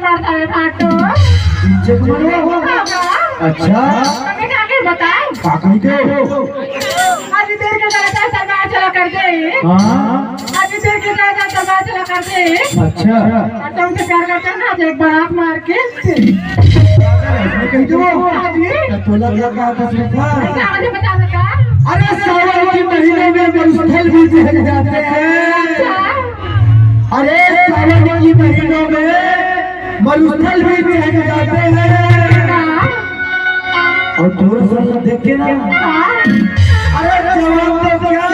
पड़ता है फाटो। अच्छा हमें क्या बताओ क्या कहते हो? आज देर के जाता समाज चला करते हाँ आज देर के जाता समाज चला करते। अच्छा तुमसे प्यार करते हैं ना एक बार मार के कहते हो तो लगा था मुझे बता सका। अरे सावन के महीने में मरुस्थल भी बह जाते हैं। अरे सावन के महीनों में मरुस्थल भी बह जाते हैं और थोड़ा सा देख के ना अरे जवान तो क्या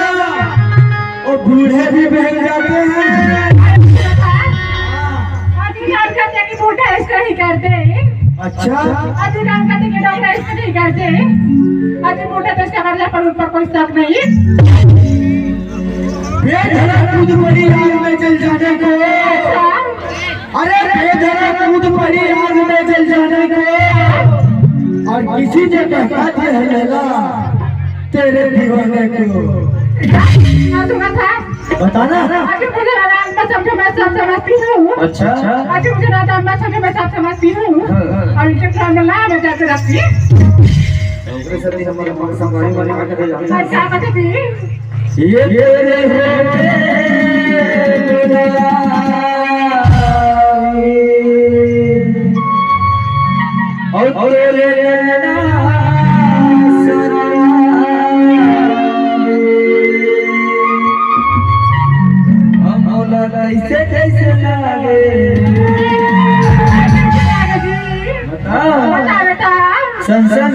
और बूढ़े भी बह जाते हैं। अधिकार करते कि बूढ़ा इसको ही करते। अच्छा अधिकार करते कि डॉक्टर इसको नहीं करते। अभी बूढ़ा तो इसका मतलब पर ऊपर कोई शक नहीं। बेधरा कूद पड़ी आग में जल जाने को। अरे बेधरा कूद पड़ी आग में जल जाने को और किसी ने कहता है लैला तेरे दीवाने को। सुना था बताना। अभी मुझे आराम में समझो मैं सब समझती हूँ। अच्छा अभी मुझे आराम में समझो मैं सब समझती हूँ और इनके प्लान में ला मैं जाकर रखती। हमारे मन संभाली वाली का कहते जाते हैं। क्या कहते थी ये तेरे और कैसे कैसे लागे बता बेटा संसन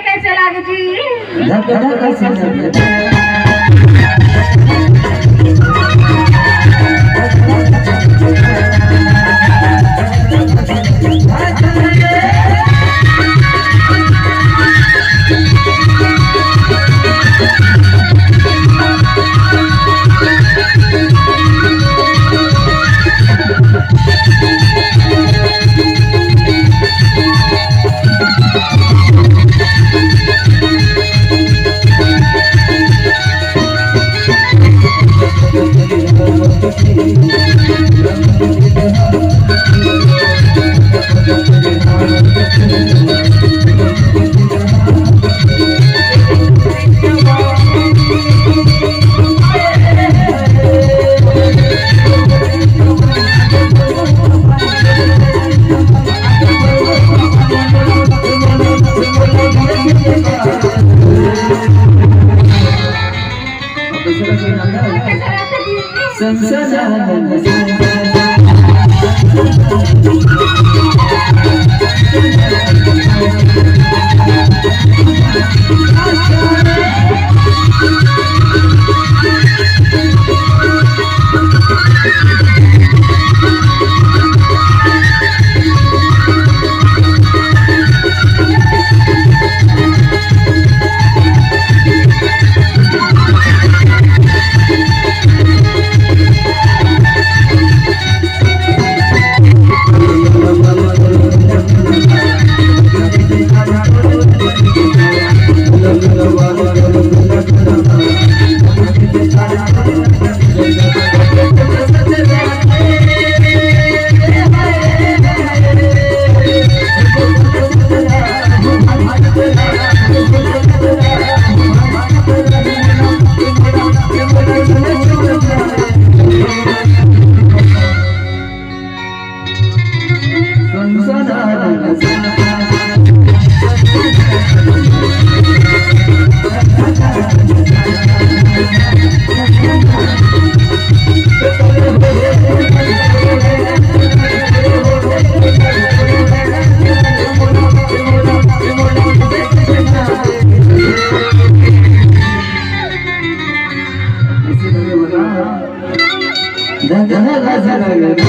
कैसे लागे जी धक धक धन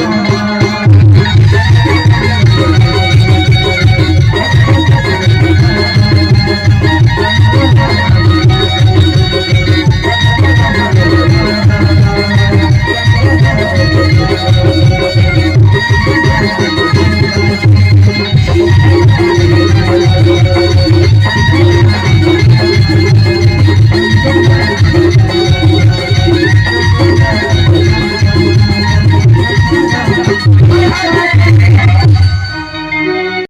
धन